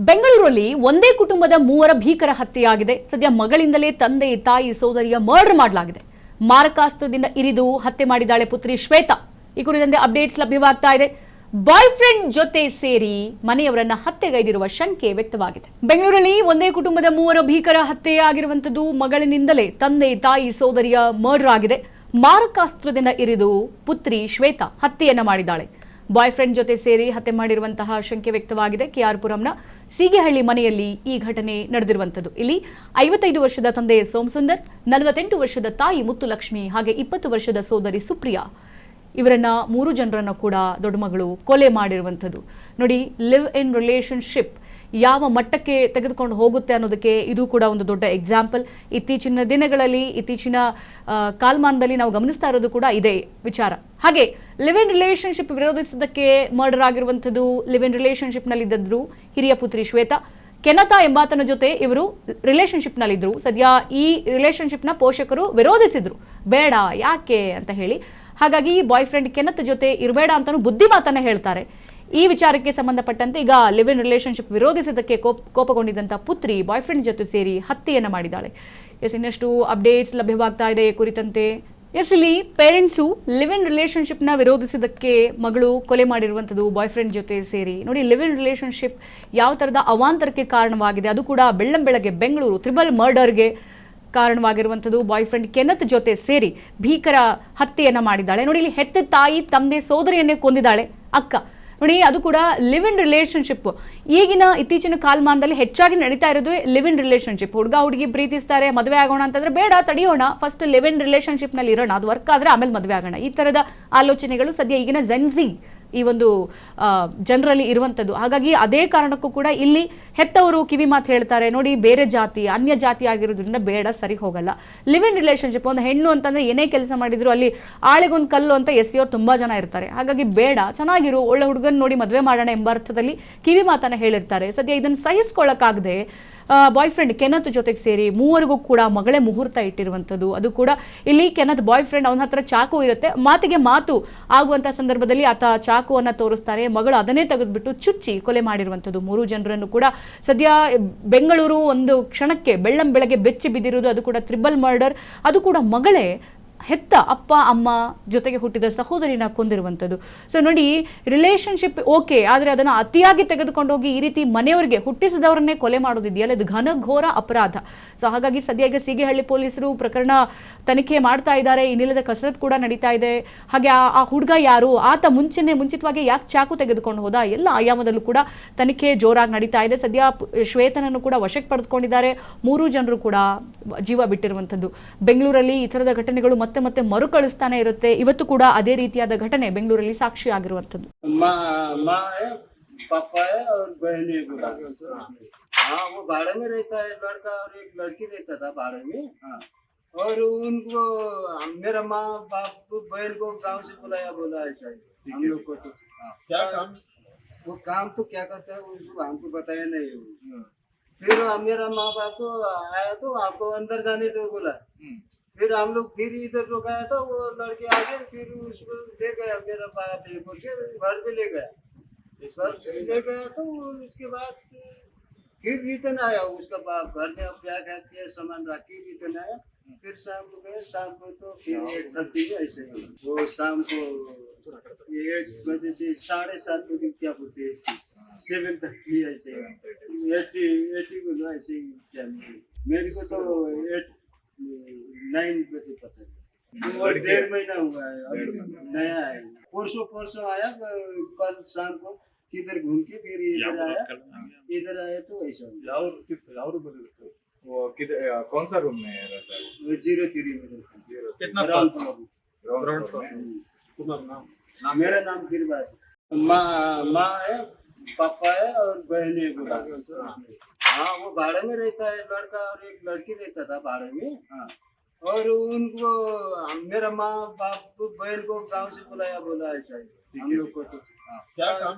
ಬೆಂಗಳೂರಲ್ಲಿ ಒಂದೇ ಕುಟುಂಬದ ಮೂವರ ಭೀಕರ ಹತ್ಯೆಯಾಗಿದೆ. ಸದ್ಯ ಮಗಳಿಂದಲೇ ತಂದೆ ತಾಯಿ ಸೋದರಿಯ ಮರ್ಡರ್ ಮಾಡಲಾಗಿದೆ. ಮಾರಕಾಸ್ತ್ರದಿಂದ ಇರಿದು ಹತ್ಯೆ ಮಾಡಿದ್ದಾಳೆ ಪುತ್ರಿ ಶ್ವೇತಾ. ಈ ಕುರಿತಂತೆ ಅಪ್ಡೇಟ್ಸ್ ಲಭ್ಯವಾಗ್ತಾ ಇದೆ. ಬಾಯ್ ಫ್ರೆಂಡ್ ಜೊತೆ ಸೇರಿ ಮನೆಯವರನ್ನ ಹತ್ಯೆಗೈದಿರುವ ಶಂಕೆ ವ್ಯಕ್ತವಾಗಿದೆ. ಬೆಂಗಳೂರಲ್ಲಿ ಒಂದೇ ಕುಟುಂಬದ ಮೂವರ ಭೀಕರ ಹತ್ಯೆಯಾಗಿರುವಂತದ್ದು ಮಗಳಿನಿಂದಲೇ ತಂದೆ ತಾಯಿ ಸೋದರಿಯ ಮರ್ಡರ್ ಆಗಿದೆ. ಮಾರಕಾಸ್ತ್ರದಿಂದ ಇರಿದು ಪುತ್ರಿ ಶ್ವೇತಾ ಹತ್ಯೆಯನ್ನ ಮಾಡಿದ್ದಾಳೆ. ಬಾಯ್ ಫ್ರೆಂಡ್ ಜೊತೆ ಸೇರಿ ಹತ್ಯೆ ಮಾಡಿರುವಂತಹ ಶಂಕೆ ವ್ಯಕ್ತವಾಗಿದೆ. ಕೆಆರ್ ಪುರಂನ ಸೀಗೆಹಳ್ಳಿ ಮನೆಯಲ್ಲಿ ಈ ಘಟನೆ ನಡೆದಿರುವಂತದ್ದು. ಇಲ್ಲಿ 55 ವರ್ಷದ ತಂದೆ ಸೋಮಸುಂದರ್, 48 ವರ್ಷದ ತಾಯಿ ಮುತ್ತುಲಕ್ಷ್ಮಿ ಹಾಗೆ 20 ವರ್ಷದ ಸೋದರಿ ಸುಪ್ರಿಯಾ ಇವರನ್ನ 3 ಜನರನ್ನು ಕೂಡ ದೊಡ್ಡ ಮಗಳು ಕೊಲೆ ಮಾಡಿರುವಂಥದ್ದು. ನೋಡಿ, ಲಿವ್ ಇನ್ ರಿಲೇಶನ್ಶಿಪ್ ಯಾವ ಮಟ್ಟಕ್ಕೆ ತೆಗೆದುಕೊಂಡು ಹೋಗುತ್ತೆ ಅನ್ನೋದಕ್ಕೆ ಇದು ಕೂಡ ಒಂದು ದೊಡ್ಡ ಎಕ್ಸಾಂಪಲ್. ಇತ್ತೀಚಿನ ದಿನಗಳಲ್ಲಿ, ಇತ್ತೀಚಿನ ಕಾಲಮಾನದಲ್ಲಿ ನಾವು ಗಮನಿಸ್ತಾ ಇರೋದು ಕೂಡ ಇದೇ ವಿಚಾರ. ಹಾಗೆ ಲಿವ್ ಇನ್ ರಿಲೇಶನ್ಶಿಪ್ ವಿರೋಧಿಸಿದ್ದಕ್ಕೆ ಮರ್ಡರ್ ಆಗಿರುವಂಥದ್ದು. ಲಿವ್ ಇನ್ ರಿಲೇಶನ್ಶಿಪ್ನಲ್ಲಿದ್ದರು ಹಿರಿಯ ಪುತ್ರಿ ಶ್ವೇತಾ. ಕೆನತಾ ಎಂಬಾತನ ಜೊತೆ ಇವರು ರಿಲೇಶನ್ಶಿಪ್ನಲ್ಲಿದ್ದರು. ಸದ್ಯ ಈ ರಿಲೇಶನ್ಶಿಪ್ನ ಪೋಷಕರು ವಿರೋಧಿಸಿದ್ರು, ಬೇಡ ಯಾಕೆ ಅಂತ ಹೇಳಿ. ಹಾಗಾಗಿ ಬಾಯ್ ಫ್ರೆಂಡ್ ಕೆನತ್ ಜೊತೆ ಇರಬೇಡ ಅಂತಾನು ಬುದ್ಧಿ ಮಾತನ್ನ ಹೇಳ್ತಾರೆ. ಈ ವಿಚಾರಕ್ಕೆ ಸಂಬಂಧಪಟ್ಟಂತೆ ಈಗ ಲಿವ್ ಇನ್ ರಿಲೇಶನ್ಶಿಪ್ ವಿರೋಧಿಸಿದ್ದಕ್ಕೆ ಕೋಪಗೊಂಡಿದ್ದಂಥ ಪುತ್ರಿ ಬಾಯ್ ಫ್ರೆಂಡ್ ಜೊತೆ ಸೇರಿ ಹತ್ಯೆಯನ್ನು ಮಾಡಿದ್ದಾಳೆ. ಇನ್ನಷ್ಟು ಅಪ್ಡೇಟ್ಸ್ ಲಭ್ಯವಾಗ್ತಾ ಇದೆ ಕುರಿತಂತೆ. ಇಲ್ಲಿ ಪೇರೆಂಟ್ಸು ಲಿವ್ ಇನ್ ರಿಲೇಶನ್ಶಿಪ್ನ ವಿರೋಧಿಸಿದ್ದಕ್ಕೆ ಮಗಳು ಕೊಲೆ ಮಾಡಿರುವಂಥದ್ದು ಬಾಯ್ ಫ್ರೆಂಡ್ ಜೊತೆ ಸೇರಿ. ನೋಡಿ, ಲಿವ್ ಇನ್ ರಿಲೇಶನ್ಶಿಪ್ ಯಾವ ಥರದ ಅವಾಂತರಕ್ಕೆ ಕಾರಣವಾಗಿದೆ, ಅದು ಕೂಡ ಬೆಳ್ಳಂಬೆಳಗ್ಗೆ ಬೆಂಗಳೂರು ತ್ರಿಬಲ್ ಮರ್ಡರ್ಗೆ ಕಾರಣವಾಗಿರುವಂಥದ್ದು. ಬಾಯ್ ಫ್ರೆಂಡ್ ಕೆನತ್ ಜೊತೆ ಸೇರಿ ಭೀಕರ ಹತ್ಯೆಯನ್ನು ಮಾಡಿದ್ದಾಳೆ. ನೋಡಿ, ಇಲ್ಲಿ ಹೆತ್ತ ತಾಯಿ ತಂದೆ ಸೋದರಿಯನ್ನೇ ಕೊಂದಿದ್ದಾಳೆ ಅಕ್ಕ. ನೋಡಿ, ಅದು ಕೂಡ ಲಿವ್ ಇನ್ ರಿಲೇಶನ್ಶಿಪ್. ಈಗಿನ ಇತ್ತೀಚಿನ ಕಾಲಮಾನದಲ್ಲಿ ಹೆಚ್ಚಾಗಿ ನಡೀತಾ ಇರೋದು ಲಿವ್ ಇನ್ ರಿಲೇಶನ್ಶಿಪ್. ಹುಡುಗ ಹುಡುಗಿ ಪ್ರೀತಿಸ್ತಾರೆ, ಮದುವೆ ಆಗೋಣ ಅಂತಂದ್ರೆ ಬೇಡ ತಡೆಯೋಣ, ಫಸ್ಟ್ ಲಿವ್ ಇನ್ ರಿಲೇಶನ್ಶಿಪ್ನಲ್ಲಿ ಇರೋಣ, ಅದು ವರ್ಕ್ ಆದರೆ ಆಮೇಲೆ ಮದುವೆ ಆಗೋಣ. ಈ ಥರದ ಆಲೋಚನೆಗಳು ಸದ್ಯ ಈಗಿನ ಜೆನ್ಸಿ ಈ ಒಂದು ಜನರಲ್ಲಿ ಇರುವಂಥದ್ದು. ಹಾಗಾಗಿ ಅದೇ ಕಾರಣಕ್ಕೂ ಕೂಡ ಇಲ್ಲಿ ಹೆತ್ತವರು ಕಿವಿ ಮಾತು ಹೇಳ್ತಾರೆ, ನೋಡಿ ಬೇರೆ ಜಾತಿ ಅನ್ಯ ಜಾತಿ ಆಗಿರೋದ್ರಿಂದ ಬೇಡ, ಸರಿ ಹೋಗಲ್ಲ. ಲಿವ್ ಇನ್ ರಿಲೇಶನ್ಶಿಪ್, ಒಂದು ಹೆಣ್ಣು ಅಂತಂದ್ರೆ ಏನೇ ಕೆಲಸ ಮಾಡಿದ್ರು ಅಲ್ಲಿ ಆಳೆಗೊಂದು ಕಲ್ಲು ಅಂತ ಎಸೆಯೋರು ತುಂಬಾ ಜನ ಇರ್ತಾರೆ. ಹಾಗಾಗಿ ಬೇಡ, ಚೆನ್ನಾಗಿರು, ಒಳ್ಳೆ ಹುಡುಗನ್ ನೋಡಿ ಮದುವೆ ಮಾಡೋಣ ಎಂಬ ಅರ್ಥದಲ್ಲಿ ಕಿವಿ ಮಾತನ್ನ ಹೇಳಿರ್ತಾರೆ. ಸದ್ಯ ಇದನ್ನು ಸಹಿಸ್ಕೊಳ್ಳಕ್ಕಾಗದೆ ಬಾಯ್ ಫ್ರೆಂಡ್ ಕೆನತ್ ಜೊತೆಗೆ ಸೇರಿ ಮೂವರಿಗೂ ಕೂಡ ಮಗಳೇ ಮುಹೂರ್ತ ಇಟ್ಟಿರುವಂಥದ್ದು. ಅದು ಕೂಡ ಇಲ್ಲಿ ಕೆನತ್ ಬಾಯ್ ಫ್ರೆಂಡ್ ಅವನ ಹತ್ರ ಚಾಕು ಇರುತ್ತೆ, ಮಾತಿಗೆ ಮಾತು ಆಗುವಂಥ ಸಂದರ್ಭದಲ್ಲಿ ಆತ ಚಾಕುವನ್ನು ತೋರಿಸ್ತಾರೆ. ಮಗಳು ಅದನ್ನೇ ತೆಗೆದುಬಿಟ್ಟು ಚುಚ್ಚಿ ಕೊಲೆ ಮಾಡಿರುವಂಥದ್ದು. 3 ಜನರನ್ನು ಕೂಡ ಸದ್ಯ ಬೆಂಗಳೂರು ಒಂದು ಕ್ಷಣಕ್ಕೆ ಬೆಳ್ಳಂ ಬೆಳಗ್ಗೆ ಬೆಚ್ಚಿ ಬಿದ್ದಿರುವುದು. ಅದು ಕೂಡ ತ್ರಿಬಲ್ ಮರ್ಡರ್, ಅದು ಕೂಡ ಮಗಳೇ ಹೆತ್ತ ಅಪ್ಪ ಅಮ್ಮ ಜೊತೆಗೆ ಹುಟ್ಟಿದ ಸಹೋದರಿನ ಕೊಂದಿರುವಂಥದ್ದು. ಸೊ ನೋಡಿ, ರಿಲೇಶನ್ಶಿಪ್ ಓಕೆ, ಆದರೆ ಅದನ್ನು ಅತಿಯಾಗಿ ತೆಗೆದುಕೊಂಡು ಹೋಗಿ ಈ ರೀತಿ ಮನೆಯವರಿಗೆ ಹುಟ್ಟಿಸಿದವರನ್ನೇ ಕೊಲೆ ಮಾಡೋದಿದೆಯಲ್ಲ, ಇದು ಘನಘೋರ ಅಪರಾಧ. ಸೊ ಹಾಗಾಗಿ ಸದ್ಯ ಈಗ ಸೀಗೆಹಳ್ಳಿ ಪೊಲೀಸರು ಪ್ರಕರಣ ತನಿಖೆ ಮಾಡ್ತಾ ಇದ್ದಾರೆ. ಇನ್ನಿಲ್ಲದ ಕಸರತ್ ಕೂಡ ನಡೀತಾ ಇದೆ. ಹಾಗೆ ಆ ಹುಡುಗ ಯಾರು, ಆತ ಮುಂಚಿತವಾಗಿ ಯಾಕೆ ಚಾಕು ತೆಗೆದುಕೊಂಡು ಹೋದ, ಎಲ್ಲ ಆಯಾಮದಲ್ಲೂ ಕೂಡ ತನಿಖೆ ಜೋರಾಗಿ ನಡೀತಾ ಇದೆ. ಸದ್ಯ ಶ್ವೇತನನ್ನು ಕೂಡ ವಶಕ್ಕೆ ಪಡೆದುಕೊಂಡಿದ್ದಾರೆ. 3 ಜನರು ಕೂಡ ಜೀವ ಬಿಟ್ಟಿರುವಂಥದ್ದು. ಬೆಂಗಳೂರಲ್ಲಿ ಈ ಥರದ ಘಟನೆಗಳು ಮತ್ತೆ ಮರುಕಳಿಸ್ತಾನೆ ಇರುತ್ತೆ. ಇವತ್ತು ಕೂಡ ಅದೇ ರೀತಿಯಾದ ಘಟನೆ ಬೆಂಗಳೂರಲ್ಲಿ ಸಾಕ್ಷಿ ಆಗಿರುವಂತದ್ದು. पापा है और बहन है बोला। हाँ, वो भाड़े में रहता है, लड़का और एक लड़की रहता था भाड़े में। हाँ, और उनको मेरा माँ बाप बहन को गांव से बुलाया, बोला ऐसा हम लोग को। तो क्या काम, वो काम तो क्या करता है उसको हमको बताया नहीं। फिर मेरा माँ बाप को आया तो आपको अंदर जाने दो बोला। फिर हम लोग फिर इधर रुकाया था, वो लड़के आगे फिर उसको ले गया मेरा बाप, बोल के घर पे ले गया। घर ले गया तो उसके बाद फिर रिटर्न आया उसका बाप, घर में बैग के सामान रख के रिटर्न आया। फिर शाम को गए, शाम को तो फिर 8:30 ऐसे वो शाम को 1 बजे से 7:30 बजे क्या बोलते हैं 7:30 ऐसे 80 बोलो ऐसे क्या मेरे को तो 9 बजे पता है। वो 1.5 महीना हुआ है, नया है। परसों आया, कल शाम को किधर घूम के फिर इधर आया तो ऐसा वो किधर, कौन सा रूम में रहता है? 03 में रहता है। कितना ग्राउंड फ्लोर। मेरा नाम गिरबाज। माँ है, पापा है और बहन है बोला। हाँ, वो भाड़े में रहता है, लड़का और एक लड़की रहता था भाड़े में। हाँ, और उनको मेरा माँ बाप बहन को गांव से बुलाया, बोला ऐसा हम लोग को। तो क्या काम,